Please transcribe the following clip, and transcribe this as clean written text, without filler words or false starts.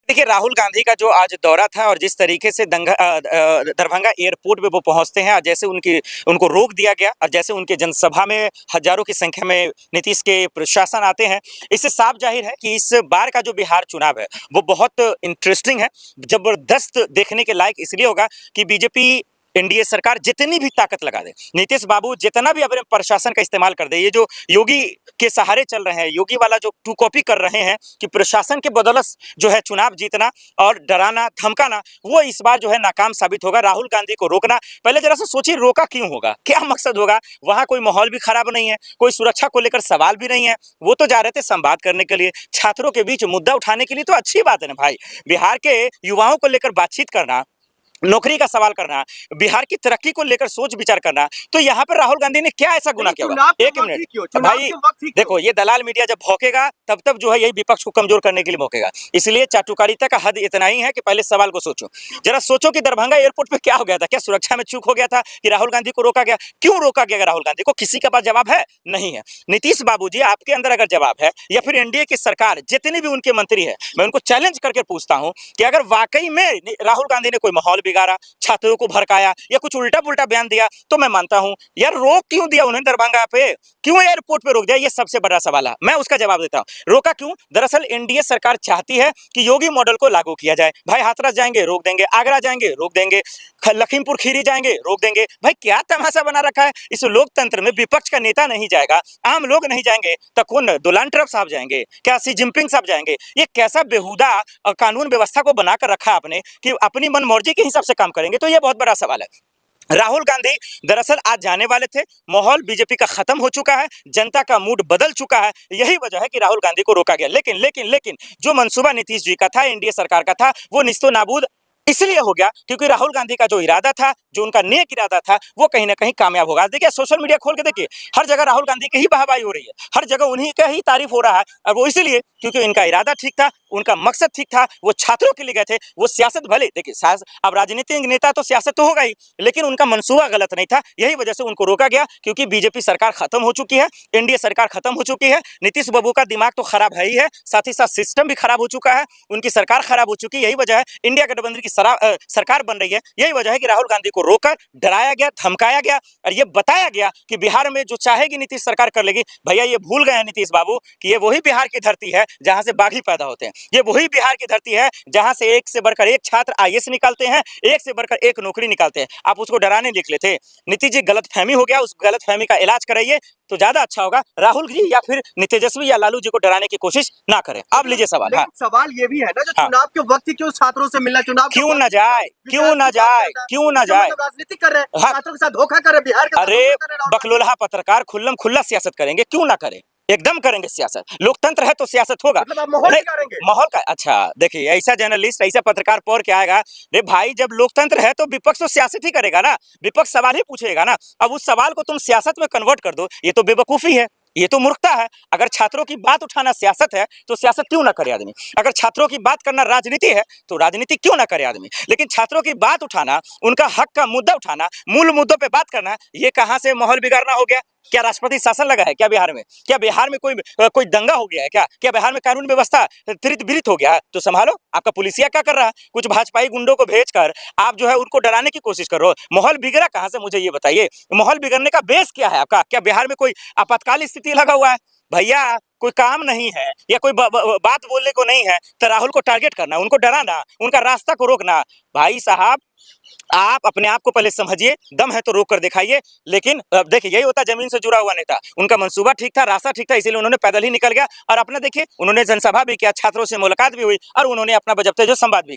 देखिए, राहुल गांधी का जो आज दौरा था और जिस तरीके से दरभंगा एयरपोर्ट पे वो पहुंचते हैं, जैसे उनको रोक दिया गया और जैसे उनके जनसभा में हजारों की संख्या में नीतीश के प्रशासन आते हैं, इससे साफ जाहिर है कि इस बार का जो बिहार चुनाव है वो बहुत इंटरेस्टिंग है, जबरदस्त देखने के लायक इसलिए होगा कि बीजेपी एनडीए सरकार जितनी भी ताकत लगा दे, नीतीश बाबू जितना भी अपने प्रशासन का इस्तेमाल कर दे, ये जो योगी के सहारे चल रहे हैं, योगी वाला जो टू कॉपी कर रहे हैं कि प्रशासन के बदौलत जो है चुनाव जीतना और डराना धमकाना, वो इस बार जो है नाकाम साबित होगा। राहुल गांधी को रोकना, पहले जरा सा सोचिए रोका क्यों होगा, क्या मकसद होगा? वहां कोई माहौल भी खराब नहीं है, कोई सुरक्षा को लेकर सवाल भी नहीं है, वो तो जा रहे थे संवाद करने के लिए, छात्रों के बीच मुद्दा उठाने के लिए। तो अच्छी बात है ना भाई, बिहार के युवाओं को लेकर बातचीत करना, नौकरी का सवाल करना, बिहार की तरक्की को लेकर सोच विचार करना। तो यहाँ पर राहुल गांधी ने क्या ऐसा गुनाह किया होगा? एक मिनट भाई, देखो ये दलाल मीडिया जब भौंकेगा तब जो है यही विपक्ष को कमजोर करने के लिए भौंकेगा। इसलिए चाटुकारिता का हद इतना ही है कि पहले सवाल को सोचो, जरा सोचो कि दरभंगा एयरपोर्ट पे क्या हो गया था? क्या सुरक्षा में चूक हो गया था कि राहुल गांधी को रोका गया? क्यों रोका गया राहुल गांधी को? किसी के पास जवाब है? नहीं है। नीतीश बाबू जी, आपके अंदर अगर जवाब है या फिर एनडीए की सरकार जितने भी उनके मंत्री है, मैं उनको चैलेंज करके पूछता हूं कि अगर वाकई में राहुल गांधी ने कोई माहौल बिगाड़ा, छात्रों को भड़काया या कुछ उल्टा पुल्टा बयान दिया, तो मैं मानता हूं यार, रोक क्यों दिया उन्हें दरभंगा पे? क्यों एयरपोर्ट पे रोक दिया? ये सबसे बड़ा सवाल है, मैं उसका जवाब देता हूं। रोका क्यों? दरअसल एनडीए सरकार चाहती है कि योगी मॉडल को लागू किया जाए। भाई हाथरस जाएंगे रोक देंगे, आगरा जाएंगे रोक देंगे, लखीमपुर खीरी जाएंगे रोक देंगे। भाई क्या तमाशा बना रखा है? इस लोकतंत्र में विपक्ष का नेता नहीं जाएगा, आम लोग नहीं जाएंगे, तो कौन? डोनाल्ड ट्रंप साहब जाएंगे क्या? शी जिनपिंग साहब जाएंगे? ये कैसा बेहुदा कानून व्यवस्था को बनाकर रखा आपने कि अपनी मनमर्जी के हिसाब से काम करेंगे? तो ये बहुत बड़ा सवाल है। राहुल गांधी दरअसल आज जाने वाले थे, माहौल बीजेपी का खत्म हो चुका है, जनता का मूड बदल चुका है, यही वजह है कि राहुल गांधी को रोका गया। लेकिन जो मंसूबा नीतीश जी का था, एनडीए सरकार का था, वो निस्तो नाबूद इसलिए हो गया क्योंकि राहुल गांधी का जो इरादा था, जो उनका नेक इरादा था, वो कहीं ना कहीं कामयाब होगा। देखिए सोशल मीडिया खोल के देखिए, हर जगह राहुल गांधी की ही वाहवाही हो रही है, हर जगह उन्हीं का ही तारीफ हो रहा है, और वो इसीलिए क्योंकि इनका इरादा ठीक था, उनका मकसद ठीक था, वो छात्रों के लिए गए थे। वो सियासत भले देखिए, अब राजनीतिक नेता तो सियासत तो होगा ही, लेकिन उनका मंसूबा गलत नहीं था, यही वजह से उनको रोका गया। क्योंकि बीजेपी सरकार खत्म हो चुकी है, एनडीए सरकार खत्म हो चुकी है, नीतीश बाबू का दिमाग तो खराब है ही है, साथ ही साथ सिस्टम भी खराब हो चुका है, उनकी सरकार खराब हो चुकी है। यही वजह है इंडिया गठबंधन की सरकार बन रही है। यही वजह है कि राहुल गांधी को रोककर डराया गया, धमकाया गया और ये बताया गया कि बिहार में जो चाहेगी नीतीश सरकार कर लेगी। भैया ये भूल गए हैं नीतीश बाबू कि ये वही बिहार की धरती है जहां से बाघी पैदा होते हैं, ये वही बिहार की धरती है जहां से एक से बढ़कर एक छात्र आईएएस निकालते हैं, एक से बढ़कर एक नौकरी निकालते हैं। आप उसको डराने निकले थे। नीतीश जी गलतफहमी हो गया, उस गलतफहमी का इलाज कराइए तो ज्यादा अच्छा होगा। राहुल जी या फिर तेजस्वी या लालू जी को डराने की कोशिश ना करें। अब लीजिए सवाल। हाँ, सवाल ये भी है ना, जो चुनाव के वक्त क्यों छात्रों से मिलना, चुनाव क्यों ना जाए, क्यों ना जाए, क्यों ना जाए? राजनीति कर रहे हैं, छात्रों के साथ धोखा कर रहे, बिहार के अरे बकलोलहा पत्रकार खुल्लम खुल्ला सियासत करेंगे, क्यों ना करें? एकदम करेंगे सियासत, लोकतंत्र है तो सियासत होगा। मतलब आप माहौल बिगाड़ेंगे? माहौल का अच्छा देखिए, ऐसा जर्नलिस्ट ऐसा पत्रकार पढ़ के आएगा, रे भाई जब लोकतंत्र है तो विपक्ष तो सियासत ही करेगा ना, विपक्ष सवाल ही पूछेगा ना। अब उस सवाल को तुम सियासत में कन्वर्ट कर दो, ये तो बेवकूफी है, ये तो मूर्खता है। अगर छात्रों की बात उठाना सियासत है तो सियासत क्यों ना करे आदमी? अगर छात्रों की बात करना राजनीति है तो राजनीति क्यों ना करे आदमी? लेकिन छात्रों की बात उठाना, उनका हक का मुद्दा उठाना, मूल मुद्दों पे बात करना, ये कहां से माहौल बिगाड़ना हो गया? क्या राष्ट्रपति शासन लगा है क्या बिहार में? क्या बिहार में कोई दंगा हो गया है क्या? क्या बिहार में कानून व्यवस्था त्रित बिरित हो गया है? तो संभालो, आपका पुलिसिया क्या कर रहा है? कुछ भाजपाई गुंडों को भेजकर आप जो है उनको डराने की कोशिश कर रहे हो। माहौल बिगड़ा कहां से, मुझे ये बताइए। माहौल बिगड़ने का बेस क्या है आपका? क्या बिहार में कोई आपातकाल स्थिति लगा हुआ है? भैया कोई काम नहीं है या कोई बात बोलने को नहीं है तो राहुल को टारगेट करना, उनको डराना, उनका रास्ता को रोकना। भाई साहब आप अपने आप को पहले समझिए, दम है तो रोक कर दिखाइए। लेकिन देखिए यही होता जमीन से जुड़ा हुआ नेता, उनका मंसूबा ठीक था, रास्ता ठीक था, इसीलिए उन्होंने पैदल ही निकल गया। और अपना देखिए उन्होंने जनसभा भी किया, छात्रों से मुलाकात भी हुई और उन्होंने अपना बजबते जो संवाद भी